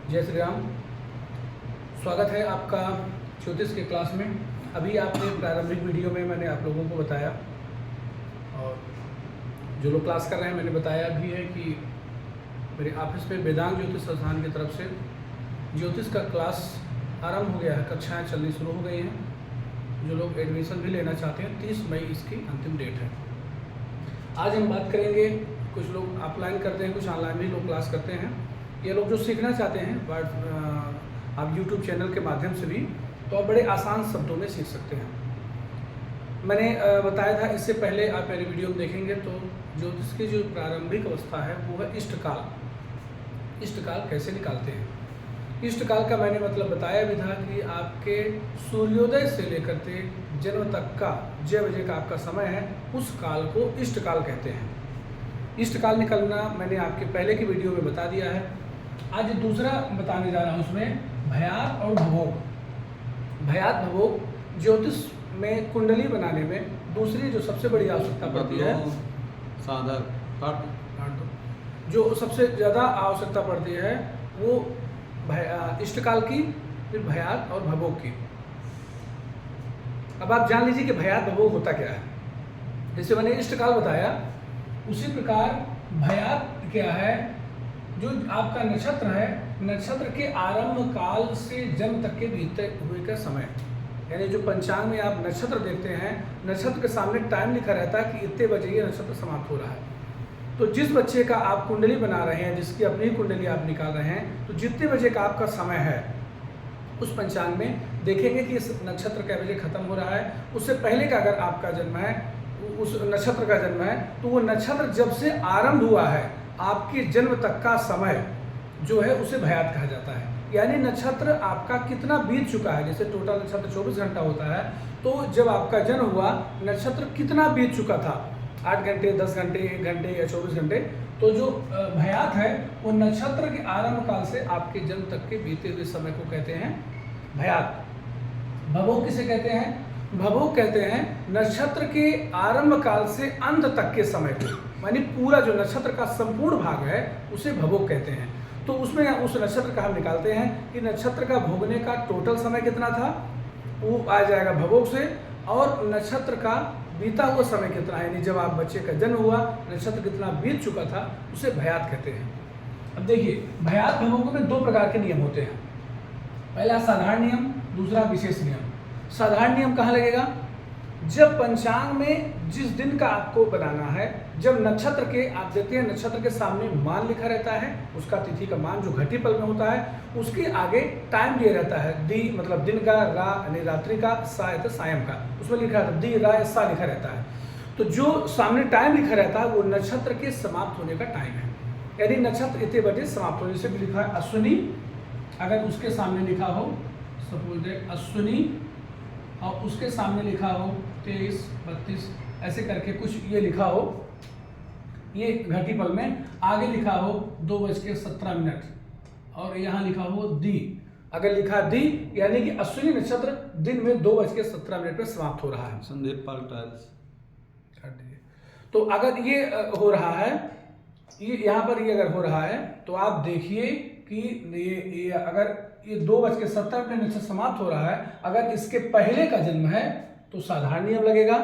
जय श्री राम। स्वागत है आपका ज्योतिष के क्लास में। अभी आपने प्रारंभिक वीडियो में मैंने आप लोगों को बताया और जो लोग क्लास कर रहे हैं मैंने बताया भी है कि मेरे ऑफिस में वेदांत ज्योतिष संस्थान की तरफ से ज्योतिष का क्लास आरंभ हो गया है। कक्षाएं चलनी शुरू हो गई हैं। जो लोग एडमिशन भी लेना चाहते हैं 30 मई इसकी अंतिम डेट है। आज हम बात करेंगे, कुछ लोग ऑफलाइन करते हैं, कुछ ऑनलाइन भी लोग क्लास करते हैं। ये लोग जो सीखना चाहते हैं बट आप यूट्यूब चैनल के माध्यम से भी तो आप बड़े आसान शब्दों में सीख सकते हैं। मैंने बताया था इससे पहले, आप मेरे वीडियो में देखेंगे तो ज्योतिष की जो प्रारंभिक अवस्था है वो है इष्टकाल। इष्टकाल कैसे निकालते हैं? इष्टकाल का मैंने मतलब बताया भी था कि आपके सूर्योदय से लेकर के जन्म तक का 6 बजे का आपका समय है, उस काल को इष्टकाल कहते हैं। इष्टकाल निकलना मैंने आपके पहले की वीडियो में बता दिया है। आज दूसरा बताने जा रहा हूँ, उसमें भयात और भवोग। भयात भवोग ज्योतिष में कुंडली बनाने में दूसरी जो सबसे बड़ी आवश्यकता पड़ती है, जो सबसे ज़्यादा आवश्यकता पड़ती है वो इष्टकाल की, फिर भयात और भवोग की। अब आप जान लीजिए कि भयात भवोग होता क्या है। जैसे मैंने इष्टकाल बताया, उसी प्रकार भयात क्या है, जो आपका नक्षत्र है, नक्षत्र के आरंभ काल से जन्म तक के बीते हुए का समय, यानी जो पंचांग में आप नक्षत्र देखते हैं, नक्षत्र के सामने टाइम लिखा रहता है कि इतने बजे ये नक्षत्र समाप्त हो रहा है। तो जिस बच्चे का आप कुंडली बना रहे हैं, जिसकी अपनी कुंडली आप निकाल रहे हैं, तो जितने बजे का आपका समय है उस पंचांग में देखेंगे कि इस नक्षत्र कै बजे खत्म हो रहा है। उससे पहले का अगर आपका जन्म है, उस नक्षत्र का जन्म है, तो वो नक्षत्र जब से आरंभ हुआ है आपके जन्म तक का समय जो है उसे भयात कहा जाता है। यानी नक्षत्र आपका कितना बीत चुका है। जैसे टोटल नक्षत्र 24 घंटा होता है, तो जब आपका जन्म हुआ नक्षत्र कितना बीत चुका था, 8 घंटे, 10 घंटे, 1 घंटे या 24 घंटे। तो जो भयात है वो नक्षत्र के आरंभ काल से आपके जन्म तक के बीते हुए समय को कहते हैं भयात। भवोग किसे कहते हैं? भवोग कहते हैं नक्षत्र के आरंभ काल से अंत तक के समय को, यानी पूरा जो नक्षत्र का संपूर्ण भाग है उसे भवोग कहते हैं। तो उसमें उस नक्षत्र का हम निकालते हैं कि नक्षत्र का भोगने का टोटल समय कितना था, वो आ जाएगा भवोग से, और नक्षत्र का बीता हुआ समय कितना है, यानी जब आप बच्चे का जन्म हुआ नक्षत्र कितना बीत चुका था, उसे भयात कहते हैं। अब देखिए, भयात भवोग में 2 प्रकार के नियम होते हैं। पहला साधारण नियम, दूसरा विशेष नियम। साधारण नियम कहाँ लगेगा? जब पंचांग में जिस दिन का आपको बनाना है, जब नक्षत्र के आप देखते हैं नक्षत्र के सामने मान लिखा रहता है, उसका तिथि का मान जो घटी पल में होता है, उसके आगे टाइम दिया रहता है। दी मतलब दिन का, रा यानी रात्रि का, सा है तो सायं का, उसमें लिखा रहता है दी, रा, सा लिखा रहता है। तो जो सामने टाइम लिखा रहता है वो नक्षत्र के समाप्त होने का टाइम है, यानी नक्षत्र इतने बजे समाप्त होने से भी लिखा है अश्विनी, अगर उसके सामने लिखा हो सपोज अश्विनी और उसके सामने लिखा हो 23, 32 ऐसे करके कुछ ये लिखा हो, ये घटी पल में आगे लिखा हो 2:17 और यहाँ लिखा हो दी, अगर लिखा दी यानी कि अश्विनी नक्षत्र दिन में 2:17 पे समाप्त हो रहा है। संदीप पाल टाइल्स। तो अगर ये हो रहा है, ये यहाँ पर ये अगर हो रहा है, तो आप देखिए कि ये अगर ये 2:17 नक्षत्र समाप्त हो रहा है, अगर इसके पहले का जन्म है तो साधारण नियम लगेगा,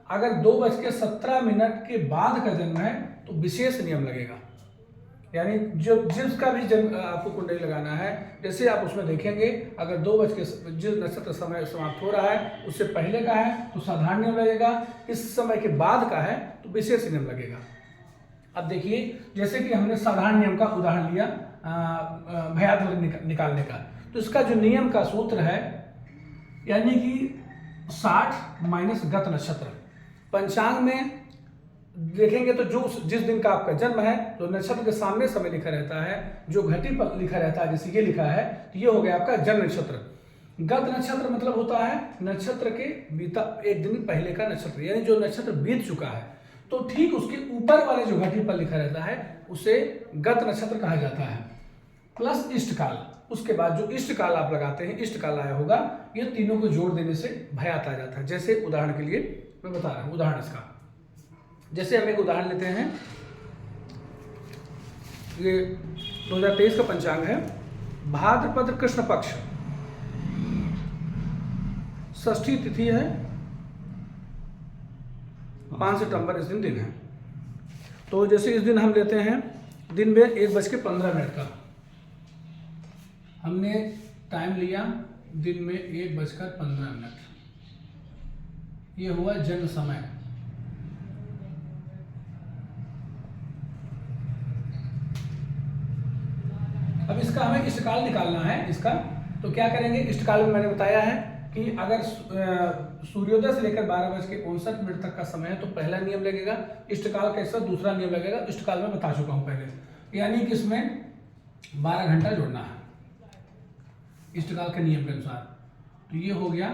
अगर 2:17 के बाद का जन्म है तो विशेष नियम लगेगा। यानी जो जिसका भी जन्म आपको कुंडली लगाना है, जैसे आप उसमें देखेंगे अगर जिस नक्षत्र समय समाप्त हो रहा है उससे पहले का है तो साधारण नियम लगेगा, इस समय के बाद का है तो विशेष नियम लगेगा। अब देखिए, जैसे कि हमने साधारण नियम का उदाहरण लिया भयात निकालने का, तो इसका जो नियम का सूत्र है यानी कि 60 माइनस गत नक्षत्र। पंचांग में देखेंगे तो जो जिस दिन का आपका जन्म है तो नक्षत्र के सामने समय लिखा रहता है, जो घटी पर लिखा रहता है, जैसे ये लिखा है तो ये हो गया आपका जन्म नक्षत्र। गत नक्षत्र मतलब होता है नक्षत्र के बीता 1 दिन पहले का नक्षत्र, यानी जो नक्षत्र बीत चुका है, तो ठीक उसके ऊपर वाले जो घटी पर लिखा रहता है उसे गत नक्षत्र कहा जाता है। प्लस इष्टकाल, उसके बाद जो इष्टकाल आप लगाते हैं, इष्टकाल आया होगा, ये तीनों को जोड़ देने से भयात आ जाता है। जैसे उदाहरण के लिए मैं बता रहा हूं, उदाहरण इसका, जैसे हम एक उदाहरण लेते हैं, ये 2023 का पंचांग है, भाद्रपद कृष्ण पक्ष, षष्ठी तिथि है, 5 सितंबर इस दिन है। तो जैसे इस दिन हम लेते हैं दिन में 1:15 का हमने टाइम लिया, दिन में 1:15, ये हुआ जन्म समय। अब इसका हमें इष्टकाल निकालना है इसका। तो क्या करेंगे, इष्टकाल में मैंने बताया है कि अगर सूर्योदय से लेकर 12:59 तक का समय है तो पहला नियम लगेगा। इष्टकाल कैसा, दूसरा नियम लगेगा। इष्टकाल में बता चुका हूं पहले, यानी कि इसमें 12 घंटा जोड़ना है इष्टकाल के नियम के अनुसार। तो ये हो गया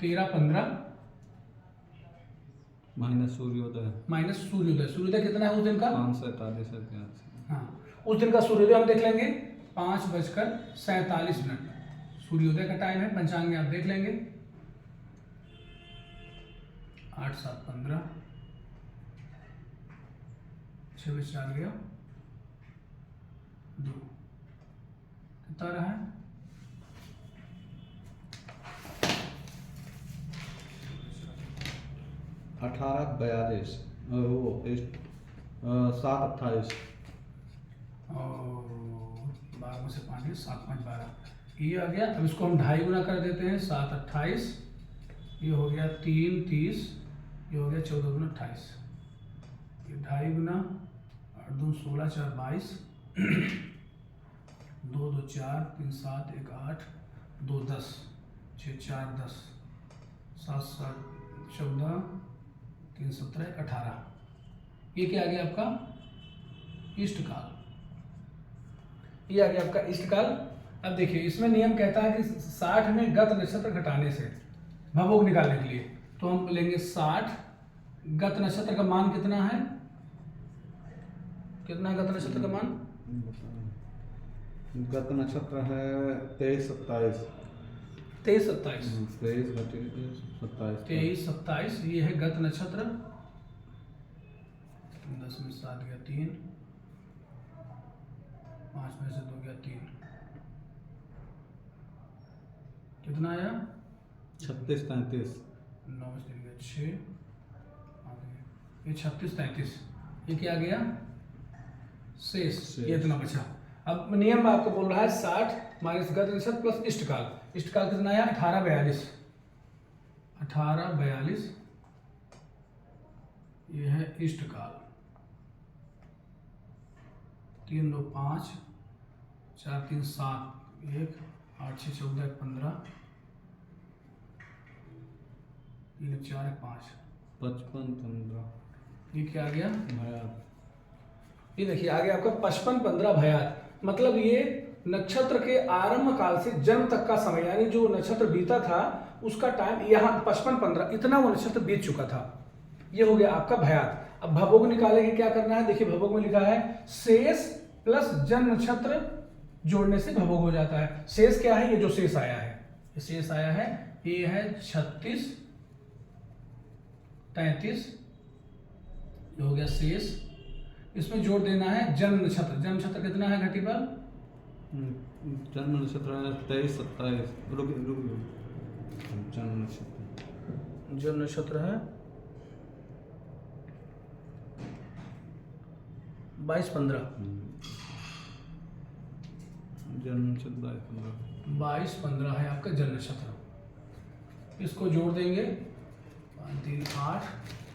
13:15 माइनस सूर्योदय, सूर्योदय कितना है उस दिन का, 5:47। हाँ, उस दिन का सूर्योदय हम देख लेंगे 5:47। सूर्योदय का टाइम है, पंचांग में आप देख लेंगे 8 7 15, 6 बजे 4 गया 2, कितना रहा है 18:42, वो 7:28 और 12 में से 5 7 5 12, ये आ गया। अब इसको हम 2.5 गुना कर देते हैं, 7 28, ये हो गया 3 30, ये हो गया 14 गुना 28, ये 2.5 गुना 8 2 16 4 22, 2 2 4 3 7 1 8 2 10 6 4 10 7 7 14 3 17 18, ये क्या आ गया आपका इष्टकाल, ये आ गया आपका इष्टकाल। अब देखिए इसमें नियम कहता है कि 60 में गत नक्षत्र घटाने से भवोग निकालने के लिए, तो हम लेंगे 60, गत नक्षत्र का मान कितना है, कितना है गत नक्षत्र का मान, गत नक्षत्र है 23 27, 23 27, 23 27, ये है गत नक्षत्र। 10 में 7 गया 3, 5 में से 2 गया 3, कितना आया 36 33, 9 में से 3 गया 6, ये 36 33, ये क्या गया शेष, ये इतना बचा। अब नियम आपको बोल रहा है 60 माइनस गत नक्षत्र प्लस इष्टकाल, इष्टकाल कितना आया 18:42, 18:42, ये है इष्टकाल। 3 2 5 4 3 7 1 8 6 14 15 3 4 5 55 15, ये क्या आ गया, भयात। ये देखिए आ गया आपका 55 15 भयात। मतलब ये नक्षत्र के आरंभ काल से जन्म तक का समय, यानी जो नक्षत्र बीता था उसका टाइम यहाँ 55 15 इतना वो नक्षत्र बीत चुका था, ये हो गया आपका भयात। अब भवोग निकालेंगे, क्या करना है, देखिए भवोग में लिखा है शेष प्लस जन्म नक्षत्र जोड़ने से भवोग हो जाता है। शेष क्या है, ये जो शेष आया है, ये शेष आया है, ये है 36 33, ये हो गया शेष। इसमें जोड़ देना है जन्म नक्षत्र, जन्म नक्षत्र कितना है घटी पर, जन्म नक्षत्र है 23 27, रुक जन्म नक्षत्र है 22 15, जन्म नक्षत्र 22 15 है आपका जन्म नक्षत्र। इसको जोड़ देंगे 5 3 8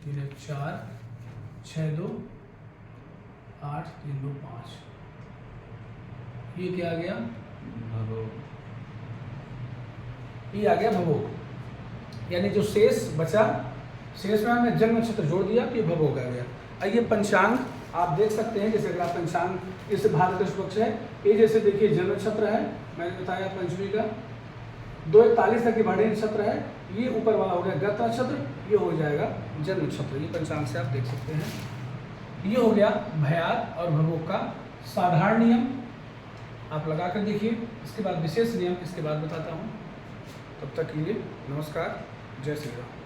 3 1 4 6 2 8 3 2 5, ये क्या आ गया, ये आ गया भवोग। यानी जो शेष बचा, शेष में हमने जन्म नक्षत्र जोड़ दिया तो ये भवोग आ गया। आइए पंचांग आप देख सकते हैं, जैसे अगर आप पंचांग इस भारत कृष्ण पक्ष है, ये जैसे देखिए जन्म नक्षत्र है, मैंने बताया पंचमी का 2:41 तक की भाड़ी नक्षत्र है, ये ऊपर वाला हो गया गत नक्षत्र, ये हो जाएगा जन्म नक्षत्र। ये पंचांग से आप देख सकते हैं। ये हो गया भयात और भवोग का साधारण नियम, आप लगा कर देखिए। इसके बाद विशेष नियम इसके बाद बताता हूँ। तब तक के लिए नमस्कार, जय श्री राम।